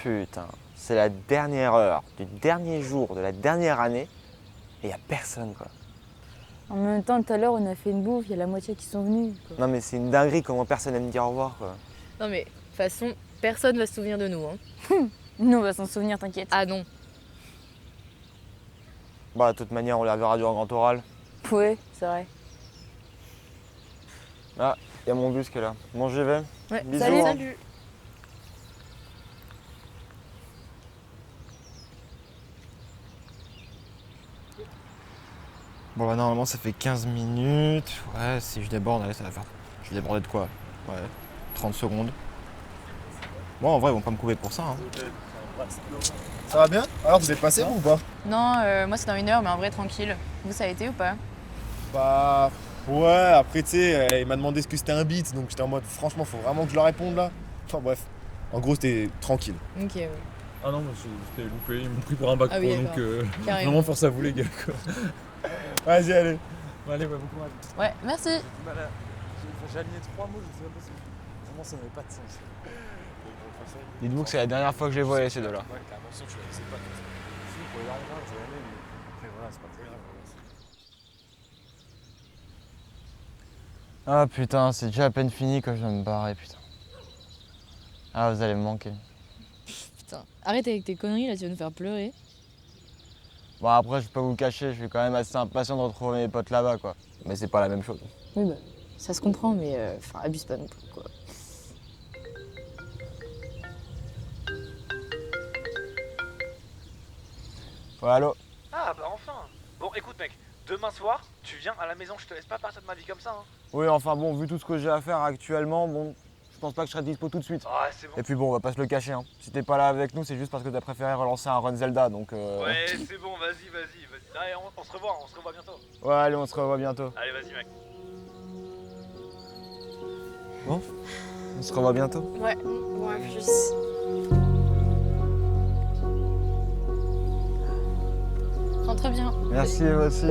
Putain, c'est la dernière heure du dernier jour de la dernière année et y a personne quoi. En même temps, tout à l'heure, on a fait une bouffe, il y a la moitié qui sont venus. Quoi. Non mais c'est une dinguerie comment personne aime dire au revoir quoi. Non mais, de toute façon, personne va se souvenir de nous, hein. Nous, on va s'en souvenir, t'inquiète. Ah non. Bah de toute manière on la verra durant grand oral. Ouais, c'est vrai. Ah, y a mon bus qui est là. Bon j'y vais. Ouais, Bisous, salut, hein. salut. Bon bah normalement ça fait 15 minutes. Ouais si je déborde, allez ça va faire. Je vais déborder de quoi? Ouais, 30 secondes. Bon en vrai ils vont pas me couper pour ça hein. Ça va bien? Alors vous êtes passé vous ou pas? Non, moi c'est dans 1 heure, mais en vrai, tranquille. Vous, ça a été ou pas? Bah ouais, après tu sais, il m'a demandé ce que c'était un beat, donc j'étais en mode franchement faut vraiment que je leur réponde là. Enfin bref, en gros c'était tranquille. Ok, ouais. Ah non, moi j'étais loupé, ils m'ont pris pour un bac Ah oui, pro, donc d'accord. Carrément. vraiment force à vous les gars quoi. Vas-y allez. Bon, allez, ouais, bon courage. Ouais, merci. Bah là, j'ai aligné 3 mots, je sais même pas si. Vraiment ça n'avait pas de sens. Dites-vous que c'est la dernière fois que je les voyais ces deux-là. Ouais, carrément, sauf que je connaissais pas. Si, pour les rencontrer, je l'ai mais après voilà, c'est pas très grave. Ah putain, c'est déjà à peine fini quand je dois me barrer putain. Ah vous allez me manquer. Putain, arrête avec tes conneries là, tu vas nous faire pleurer. Bon après je peux pas vous le cacher, je suis quand même assez impatient de retrouver mes potes là-bas quoi. Mais c'est pas la même chose. Oui, bah, ça se comprend, mais enfin, abuse pas non plus, quoi. Ouais allô? Ah bah enfin. Bon écoute mec, demain soir, tu viens à la maison, je te laisse pas partir de ma vie comme ça hein. Oui enfin bon, vu tout ce que j'ai à faire actuellement, bon, je pense pas que je serai dispo tout de suite. Ah c'est bon. Et puis bon, on va pas se le cacher hein. Si t'es pas là avec nous, c'est juste parce que t'as préféré relancer un run Zelda donc Ouais c'est bon, vas-y. Allez, on se revoit bientôt. Ouais allez on se revoit bientôt. Allez vas-y mec. Bon, on se revoit bientôt. Ouais, bon, à plus. Rentre bien. Merci vous aussi.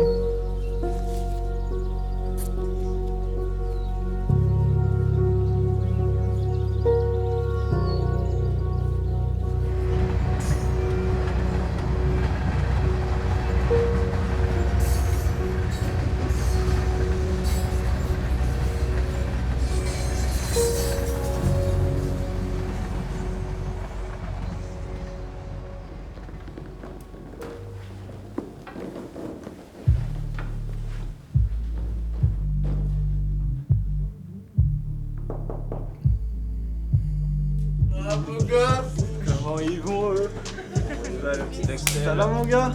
Ah mon gars, comment ils vont eux? Ça va mon gars?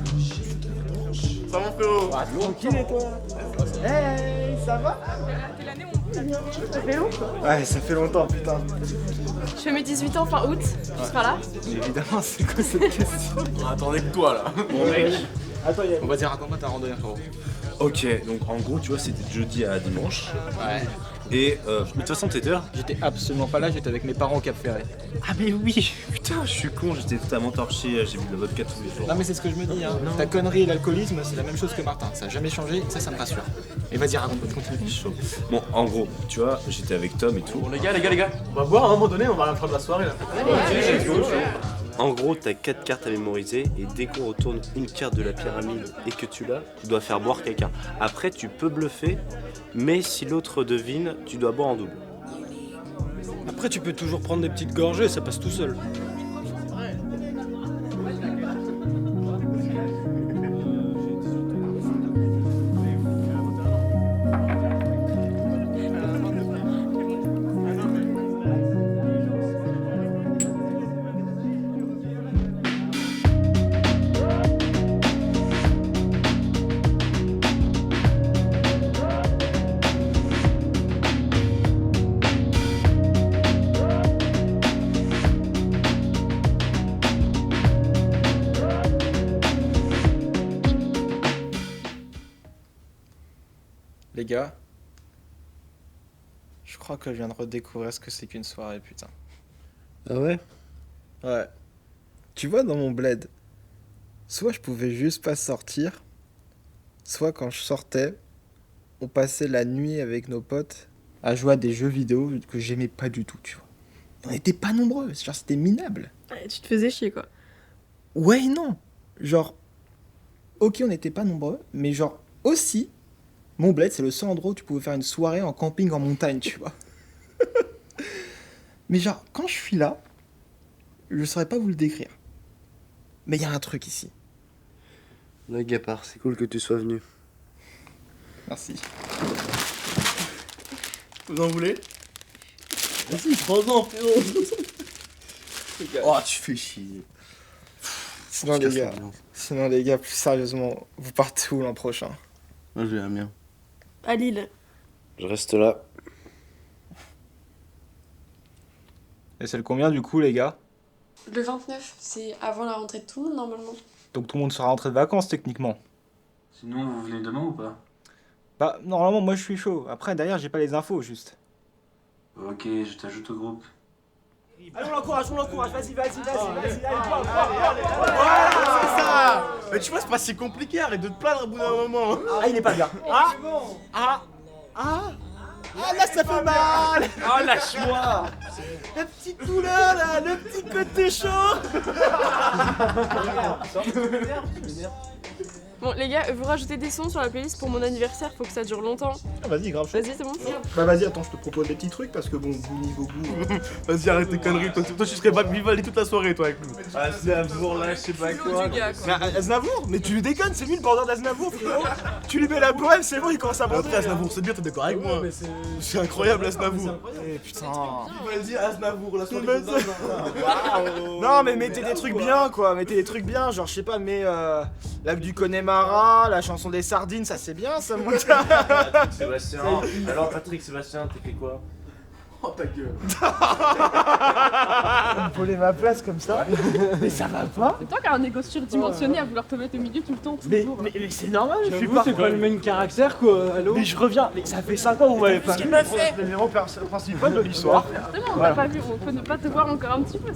Ça va mon frérot? Tranquille et toi? Hey, ça va? Ça fait long. Ouais, ça fait longtemps putain. Je fais mes 18 ans fin août. Tu seras là? Évidemment, c'est quoi cette question? Attendez que toi là. Bon mec. Attends, On va dire, raconte-moi ta randonnée frérot. Ok, donc en gros, tu vois, c'était de jeudi à dimanche. Ouais. Et mais de toute façon, t'étais là? J'étais absolument pas là, j'étais avec mes parents au Cap Ferré. Ah, mais oui! Putain, je suis con, j'étais totalement torché, j'ai bu de la vodka tous les jours. Non mais c'est ce que je me dis, hein. Ta connerie et l'alcoolisme, c'est la même chose que Martin. Ça a jamais changé, ça me rassure. Et vas-y, raconte-moi, continue. Chaud. Bon, en gros, tu vois, j'étais avec Tom et tout. Bon les gars. On va boire à un moment donné, on va à la fin de la soirée là. En gros, t'as 4 cartes à mémoriser et dès qu'on retourne une carte de la pyramide et que tu l'as, tu dois faire boire quelqu'un. Après, tu peux bluffer, mais si l'autre devine, tu dois boire en double. Après, tu peux toujours prendre des petites gorgées, ça passe tout seul. Les gars, je crois que je viens de redécouvrir ce que c'est qu'une soirée, putain. Ah ouais? Ouais. Tu vois, dans mon bled, soit je pouvais juste pas sortir, soit quand je sortais, on passait la nuit avec nos potes à jouer à des jeux vidéo que j'aimais pas du tout, tu vois. On n'était pas nombreux, genre c'était minable. Ouais, tu te faisais chier, quoi. Ouais et non. Genre, ok, on n'était pas nombreux, mais genre aussi, mon bled, c'est le seul endroit où tu pouvais faire une soirée en camping en montagne, tu vois. Mais genre, quand je suis là, je saurais pas vous le décrire. Mais il y a un truc ici. Ouais, Gaspard, c'est cool que tu sois venu. Merci. Vous en voulez? Vas-y, prends-en, frérot. Oh, tu fais chier. Sinon les gars, plus sérieusement, vous partez où l'an prochain? Moi, je vais à Amiens. À Lille. Je reste là. Et c'est le combien du coup, les gars? Le 29, c'est avant la rentrée de tout le monde, normalement. Donc tout le monde sera rentré de vacances, techniquement. Sinon, vous venez demain ou pas? Bah, normalement, moi je suis chaud. Après, derrière, j'ai pas les infos, juste. Ok, je t'ajoute au groupe. Allez, on l'encourage, vas-y, allez, c'est ça. Mais tu vois, c'est pas si compliqué, arrête de te plaindre au bout d'un moment. Ah, il est pas bien. Ah, là, ça fait mal. Oh, lâche-moi! La petite douleur, là, le petit côté chaud. Bon, les gars, vous rajoutez des sons sur la playlist pour mon anniversaire, faut que ça dure longtemps. Ah, vas-y, grave. Vas-y, c'est bon? Bah vas-y, attends, je te propose des petits trucs parce que bon, goût niveau goût. Vas-y, arrête tes conneries. Toi, tu serais pas Vivaldi toute la soirée, toi, avec nous. Aznavour, là, je sais pas quoi. Mais Aznavour? Mais tu déconnes, c'est lui le bordeur d'Aznavour, frérot. Tu lui mets la bohème, c'est bon, il commence à bander. Aznavour, c'est bien, t'es d'accord avec moi? C'est incroyable, Aznavour. Eh putain. Vivaldi, Aznavour, la soirée. Non, mais mettez des trucs bien, quoi. Mettez des trucs bien, genre, je sais pas, mais Lac du Connemara, la chanson des sardines, ça c'est bien, ça, mon gars. Patrick Sébastien. Alors, Patrick Sébastien, t'es fait quoi? Oh ta gueule. Voler ma place comme ça. Mais ça va pas. C'est toi qui as un égo surdimensionné à vouloir te mettre au milieu tout le temps. Mais c'est normal, je suis pas. C'est pas le même caractère quoi, allô. Mais je reviens, mais ça fait 5 ans que vous m'avez pas vu. C'est l'élément principal de l'histoire. On t'a pas vu, on peut ne pas te voir encore un petit peu.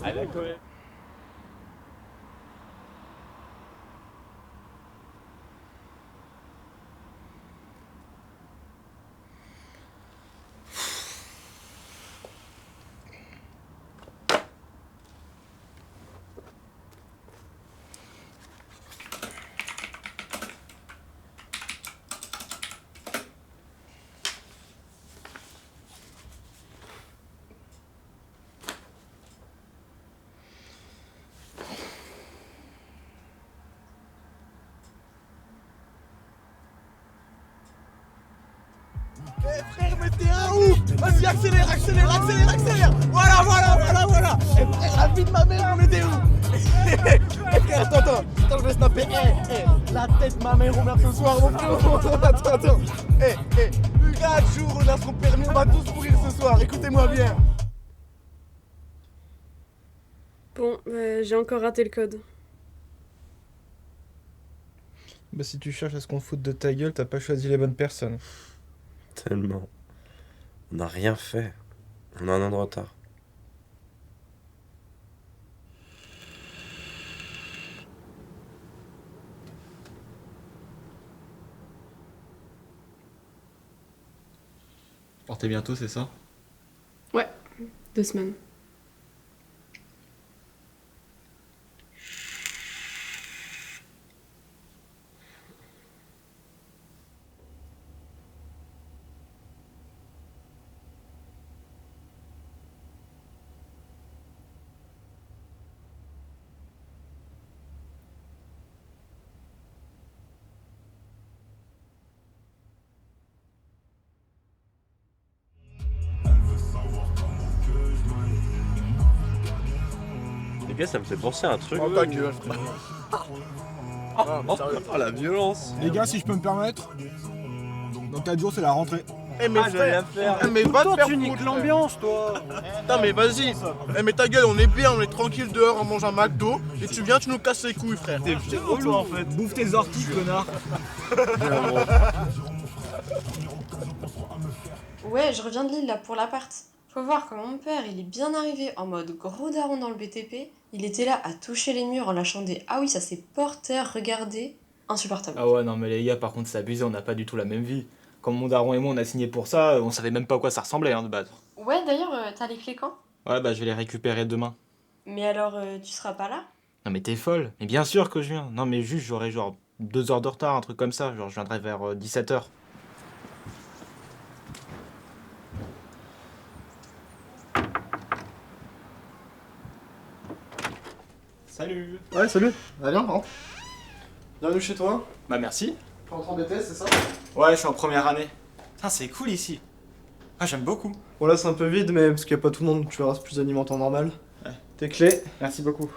Frère, mais t'es un ouf. Vas-y, accélère. Voilà. Eh frère, la vie de ma mère, on était où? Eh frère, attends, je vais snapper. La tête de ma mère, on meurt ce soir, mon frérot. Attends. Plus 4 jours, on a son permis, on va tous mourir ce soir. Écoutez-moi bien. Bon, j'ai encore raté le code. Bah si tu cherches à ce qu'on foute de ta gueule, t'as pas choisi les bonnes personnes. Tellement. On n'a rien fait. On a un an de retard. Partez bientôt, c'est ça? Ouais, 2 semaines. Les gars, ça me fait penser à un truc. Oh ta gueule, frère. Oh, la violence. Les gars, si je peux me permettre, dans 4 jours c'est la rentrée. Eh mais frère, mais va te faire tu niques l'ambiance, toi. Putain mais vas-y. Eh mais ta gueule, on est bien, on est tranquille dehors, on mange un McDo. Et tu viens, tu nous casses les couilles, frère. T'es relou en fait. Bouffe tes orties, connard. Ouais, je reviens de Lille là pour l'appart. Faut voir comment mon père, il est bien arrivé en mode gros daron dans le BTP. Il était là à toucher les murs en lâchant des ah oui, ça c'est porteur, regardez. Insupportable. Ah ouais, non mais les gars, par contre, c'est abusé, on n'a pas du tout la même vie. Quand mon daron et moi on a signé pour ça, on savait même pas à quoi ça ressemblait hein, de base. Ouais, d'ailleurs, t'as les clés quand? Ouais, bah je vais les récupérer demain. Mais alors, tu seras pas là? Non mais t'es folle. Mais bien sûr que je viens. Non mais juste j'aurai genre 2 heures de retard, un truc comme ça. Genre je viendrai vers 17h. Salut. Ouais, salut. Va bien, rentre. Bienvenue chez toi. Bah merci. Tu rentres en BTS, c'est ça? Ouais, je suis en première année. Putain, c'est cool ici. Ah, j'aime beaucoup. Bon, là, c'est un peu vide, mais parce qu'il n'y a pas tout le monde, tu verras, c'est plus animé en temps normal. Ouais. Tes clés. Merci beaucoup.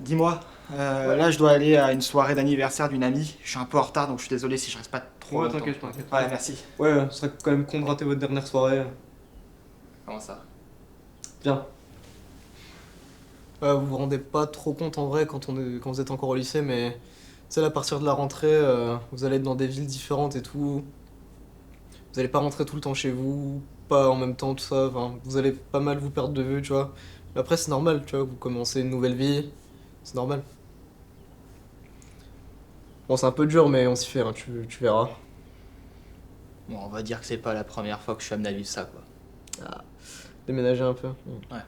Dis-moi, là je dois aller à une soirée d'anniversaire d'une amie. Je suis un peu en retard donc je suis désolé si je reste pas trop longtemps. t'inquiète. Ouais, merci. Ouais, ce serait quand même con de rater votre dernière soirée. Comment ça? Bien. Vous vous rendez pas trop compte en vrai quand vous êtes encore au lycée, mais tu sais, à partir de la rentrée, vous allez être dans des villes différentes et tout. Vous allez pas rentrer tout le temps chez vous, pas en même temps, tout ça. Enfin, vous allez pas mal vous perdre de vue, tu vois. Mais après, c'est normal, tu vois, vous commencez une nouvelle vie, c'est normal. Bon, c'est un peu dur, mais on s'y fait, hein, tu verras. Bon, on va dire que c'est pas la première fois que je suis amené à vivre ça, quoi. Ah, déménager un peu. Ouais.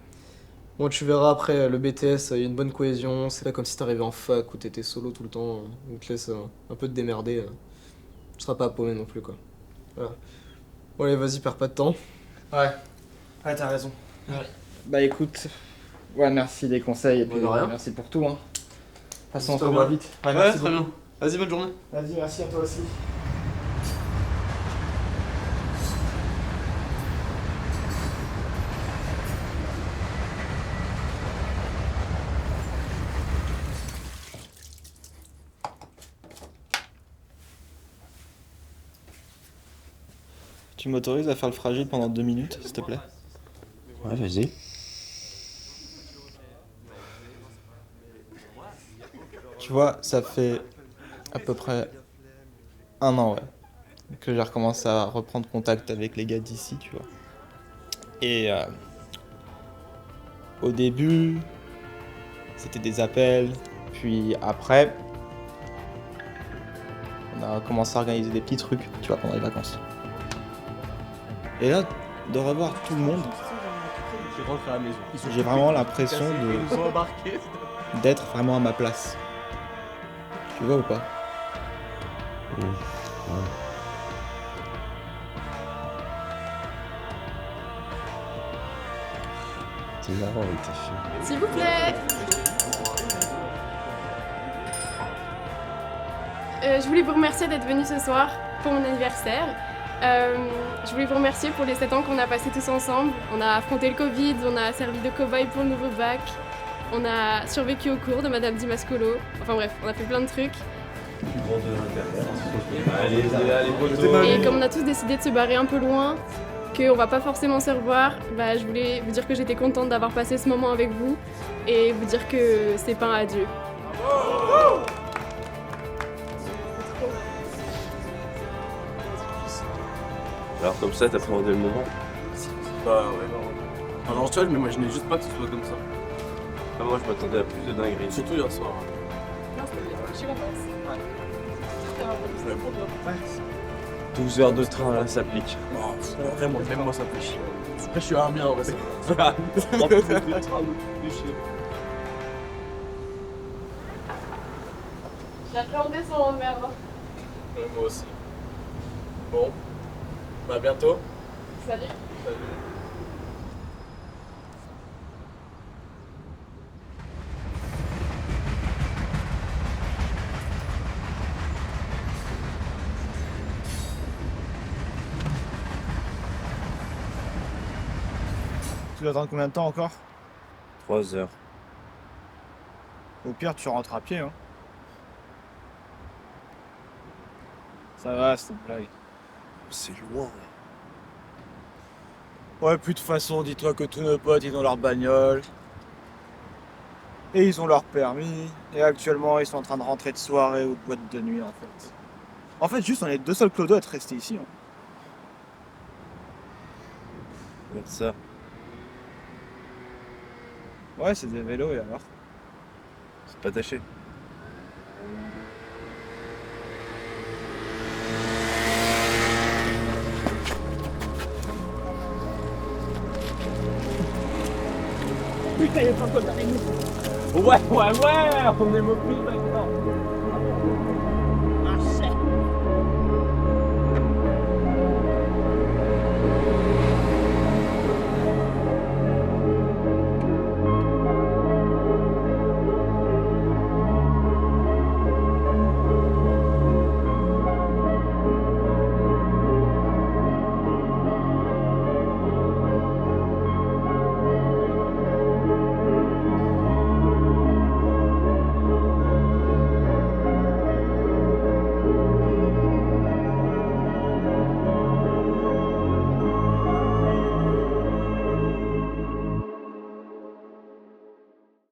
Bon, tu verras après, le BTS, il y a une bonne cohésion, c'est pas comme si t'arrivais en fac où t'étais solo tout le temps, on te laisse un peu te démerder, tu seras pas paumé non plus, quoi. Voilà. Bon, allez, vas-y, perds pas de temps. Ouais, t'as raison. Ouais. Bah écoute, ouais, merci des conseils et puis de rien. merci pour tout. Hein. De toute façon, on se Amuse-toi revoit bien. vite. Ouais, merci très beaucoup. bien. Vas-y, bonne journée. Vas-y, merci à toi aussi. Tu m'autorises à faire le fragile pendant 2 minutes, s'il te plaît? Ouais, vas-y. Tu vois, ça fait à peu près 1 an, ouais, que j'ai recommencé à reprendre contact avec les gars d'ici, tu vois. Et au début, c'était des appels, puis après, on a commencé à organiser des petits trucs, tu vois, pendant les vacances. Et là, de revoir tout le monde, j'ai vraiment l'impression d'être vraiment à ma place. Tu vois ou pas? C'est marrant avec tes filles. S'il vous plaît. Je voulais vous remercier d'être venus ce soir pour mon anniversaire. Je voulais vous remercier pour les 7 ans qu'on a passés tous ensemble. On a affronté le Covid, on a servi de cow-boy pour le nouveau bac, on a survécu au cours de Madame Dimascolo. Enfin bref, on a fait plein de trucs. Et comme on a tous décidé de se barrer un peu loin, qu'on va pas forcément se revoir, bah, je voulais vous dire que j'étais contente d'avoir passé ce moment avec vous et vous dire que c'est pas un adieu. Alors comme ça, t'appréhendais le moment. Bah ouais, non. Enfin, genre, tu vois, je m'imaginais juste pas que ce soit comme ça. Ah, moi, je m'attendais à plus de dingueries. Surtout hier soir. Non, c'était bien. Je suis contente. Je vais prendre là. 12 heures de train, là, ça pique. Non, vraiment, même moi ça fait chier. Après, je suis armé en vrai. J'appréhendais son merde. Moi aussi. Bon. Bah, à bientôt. Salut. Salut. Tu dois attendre combien de temps encore? 3 heures. Au pire, tu rentres à pied, hein. Ça va, c'est une blague. C'est loin. Ouais, puis de toute façon, dis-toi que tous nos potes, ils ont leur bagnole. Et ils ont leur permis. Et actuellement, ils sont en train de rentrer de soirée ou de boîte de nuit, en fait. En fait, juste, on est 2 seuls clodos à être restés ici. Hein. Regarde ça. Ouais, c'est des vélos, et alors? C'est pas taché. Putain, il y a pas de quoi d'araignée. Ouais, on est mobiles maintenant.